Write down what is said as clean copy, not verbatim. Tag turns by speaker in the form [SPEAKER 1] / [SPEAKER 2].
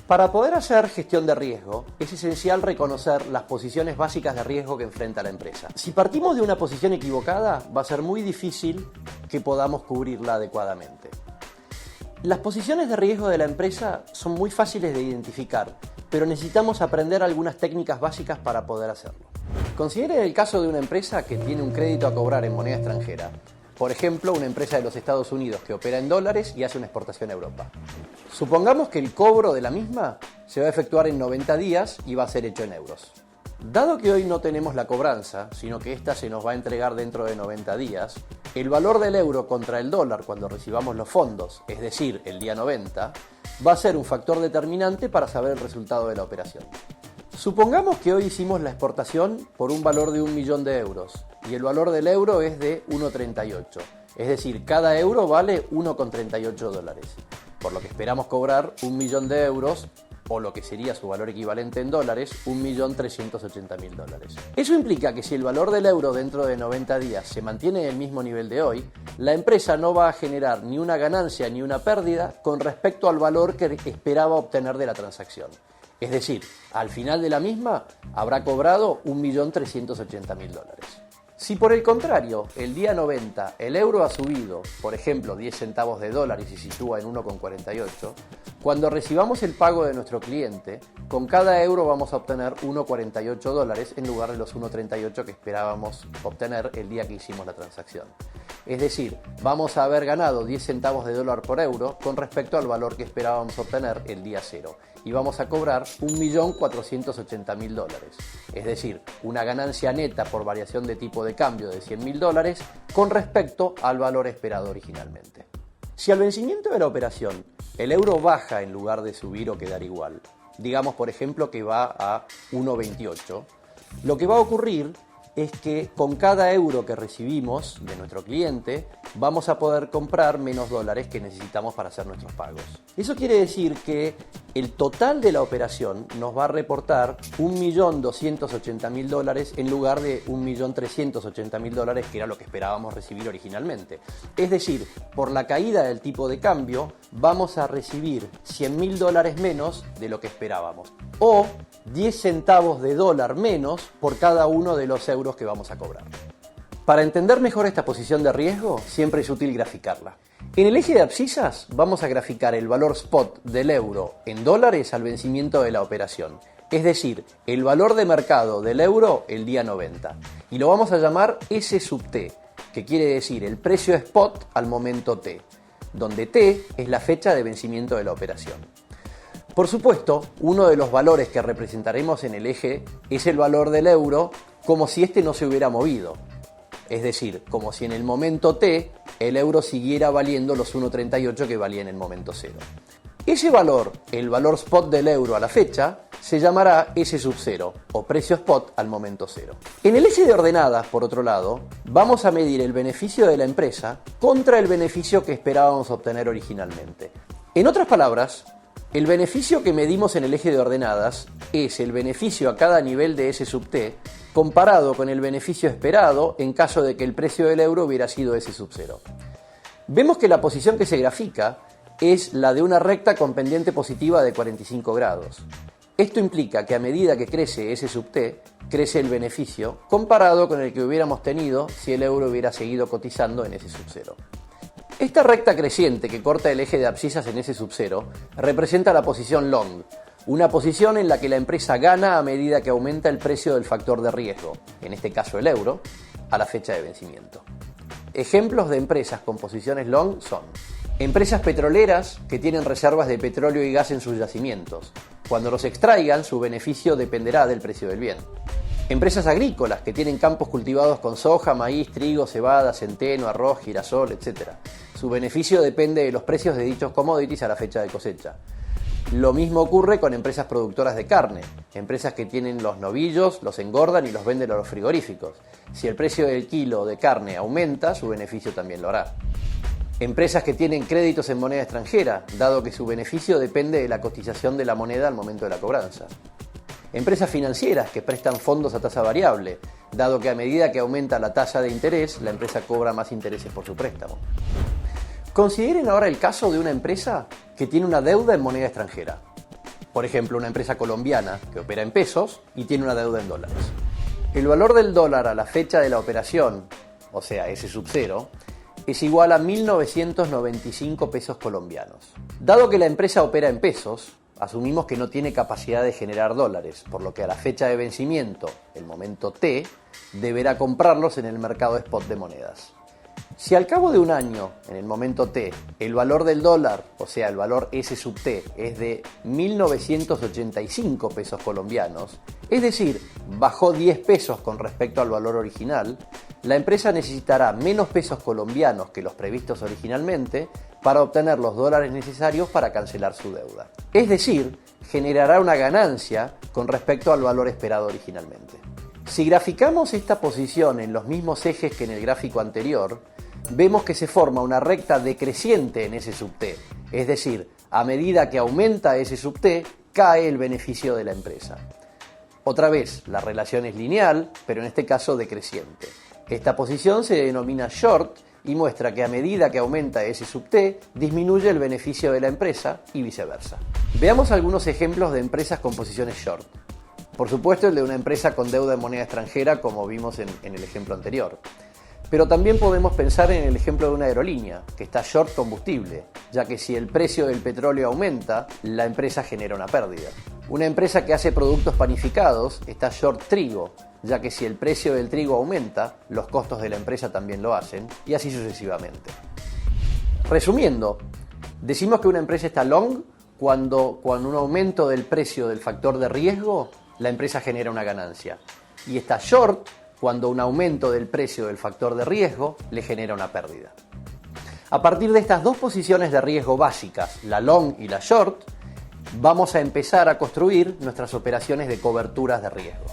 [SPEAKER 1] Para poder hacer gestión de riesgo, es esencial reconocer las posiciones básicas de riesgo que enfrenta la empresa. Si partimos de una posición equivocada, va a ser muy difícil que podamos cubrirla adecuadamente. Las posiciones de riesgo de la empresa son muy fáciles de identificar, pero necesitamos aprender algunas técnicas básicas para poder hacerlo. Considere el caso de una empresa que tiene un crédito a cobrar en moneda extranjera. Por ejemplo, una empresa de los Estados Unidos que opera en dólares y hace una exportación a Europa. Supongamos que el cobro de la misma se va a efectuar en 90 días y va a ser hecho en euros. Dado que hoy no tenemos la cobranza, sino que esta se nos va a entregar dentro de 90 días, el valor del euro contra el dólar cuando recibamos los fondos, es decir, el día 90, va a ser un factor determinante para saber el resultado de la operación. Supongamos que hoy hicimos la exportación por un valor de 1 millón de euros y el valor del euro es de 1,38, es decir, cada euro vale 1,38 dólares, por lo que esperamos cobrar 1 millón de euros o lo que sería su valor equivalente en dólares, 1.380.000 dólares. Eso implica que si el valor del euro dentro de 90 días se mantiene en el mismo nivel de hoy, la empresa no va a generar ni una ganancia ni una pérdida con respecto al valor que esperaba obtener de la transacción. Es decir, al final de la misma habrá cobrado 1.380.000 dólares. Si por el contrario, el día 90 el euro ha subido, por ejemplo, 10 centavos de dólar y se sitúa en 1,48, cuando recibamos el pago de nuestro cliente, con cada euro vamos a obtener 1,48 dólares en lugar de los 1,38 que esperábamos obtener el día que hicimos la transacción. Es decir, vamos a haber ganado 10 centavos de dólar por euro con respecto al valor que esperábamos obtener el día 0 y vamos a cobrar 1.480.000 dólares. Es decir, una ganancia neta por variación de tipo de cambio de 100.000 dólares con respecto al valor esperado originalmente. Si al vencimiento de la operación el euro baja en lugar de subir o quedar igual, digamos por ejemplo que va a 1,28, lo que va a ocurrir es que con cada euro que recibimos de nuestro cliente vamos a poder comprar menos dólares que necesitamos para hacer nuestros pagos. Eso quiere decir que el total de la operación nos va a reportar 1.280.000 dólares en lugar de 1.380.000 dólares, que era lo que esperábamos recibir originalmente. Es decir, por la caída del tipo de cambio vamos a recibir 100.000 dólares menos de lo que esperábamos. O 10 centavos de dólar menos por cada uno de los euros que vamos a cobrar. Para entender mejor esta posición de riesgo, siempre es útil graficarla. En el eje de abscisas vamos a graficar el valor spot del euro en dólares al vencimiento de la operación, es decir, el valor de mercado del euro el día 90, y lo vamos a llamar S sub T, que quiere decir el precio spot al momento T, donde T es la fecha de vencimiento de la operación. Por supuesto, uno de los valores que representaremos en el eje es el valor del euro como si este no se hubiera movido. Es decir, como si en el momento T el euro siguiera valiendo los 1,38 que valía en el momento 0. Ese valor, el valor spot del euro a la fecha, se llamará S sub 0 o precio spot al momento 0. En el eje de ordenadas, por otro lado, vamos a medir el beneficio de la empresa contra el beneficio que esperábamos obtener originalmente. En otras palabras, el beneficio que medimos en el eje de ordenadas es el beneficio a cada nivel de S sub T comparado con el beneficio esperado en caso de que el precio del euro hubiera sido S sub 0. Vemos que la posición que se grafica es la de una recta con pendiente positiva de 45 grados. Esto implica que a medida que crece S sub T, crece el beneficio comparado con el que hubiéramos tenido si el euro hubiera seguido cotizando en S sub 0. Esta recta creciente que corta el eje de abscisas en S sub 0 representa la posición long, una posición en la que la empresa gana a medida que aumenta el precio del factor de riesgo, en este caso el euro, a la fecha de vencimiento. Ejemplos de empresas con posiciones long son empresas petroleras que tienen reservas de petróleo y gas en sus yacimientos. Cuando los extraigan, su beneficio dependerá del precio del bien. Empresas agrícolas que tienen campos cultivados con soja, maíz, trigo, cebada, centeno, arroz, girasol, etc. Su beneficio depende de los precios de dichos commodities a la fecha de cosecha. Lo mismo ocurre con empresas productoras de carne, empresas que tienen los novillos, los engordan y los venden a los frigoríficos. Si el precio del kilo de carne aumenta, su beneficio también lo hará. Empresas que tienen créditos en moneda extranjera, dado que su beneficio depende de la cotización de la moneda al momento de la cobranza. Empresas financieras que prestan fondos a tasa variable, dado que a medida que aumenta la tasa de interés, la empresa cobra más intereses por su préstamo. Consideren ahora el caso de una empresa que tiene una deuda en moneda extranjera. Por ejemplo, una empresa colombiana que opera en pesos y tiene una deuda en dólares. El valor del dólar a la fecha de la operación, o sea, S sub 0, es igual a 1.995 pesos colombianos. Dado que la empresa opera en pesos, asumimos que no tiene capacidad de generar dólares, por lo que a la fecha de vencimiento, el momento T, deberá comprarlos en el mercado spot de monedas. Si al cabo de un año, en el momento T, el valor del dólar, o sea, el valor S sub T, es de 1.985 pesos colombianos, es decir, bajó 10 pesos con respecto al valor original, la empresa necesitará menos pesos colombianos que los previstos originalmente para obtener los dólares necesarios para cancelar su deuda. Es decir, generará una ganancia con respecto al valor esperado originalmente. Si graficamos esta posición en los mismos ejes que en el gráfico anterior, vemos que se forma una recta decreciente en S sub T, es decir, a medida que aumenta S sub T, cae el beneficio de la empresa. Otra vez, la relación es lineal, pero en este caso decreciente. Esta posición se denomina short y muestra que a medida que aumenta S sub T, disminuye el beneficio de la empresa y viceversa. Veamos algunos ejemplos de empresas con posiciones short. Por supuesto, el de una empresa con deuda en moneda extranjera, como vimos en el ejemplo anterior. Pero también podemos pensar en el ejemplo de una aerolínea, que está short combustible, ya que si el precio del petróleo aumenta, la empresa genera una pérdida. Una empresa que hace productos panificados está short trigo, ya que si el precio del trigo aumenta, los costos de la empresa también lo hacen, y así sucesivamente. Resumiendo, decimos que una empresa está long cuando un aumento del precio del factor de riesgo, la empresa genera una ganancia. Y está short cuando un aumento del precio del factor de riesgo le genera una pérdida. A partir de estas dos posiciones de riesgo básicas, la long y la short, vamos a empezar a construir nuestras operaciones de coberturas de riesgo.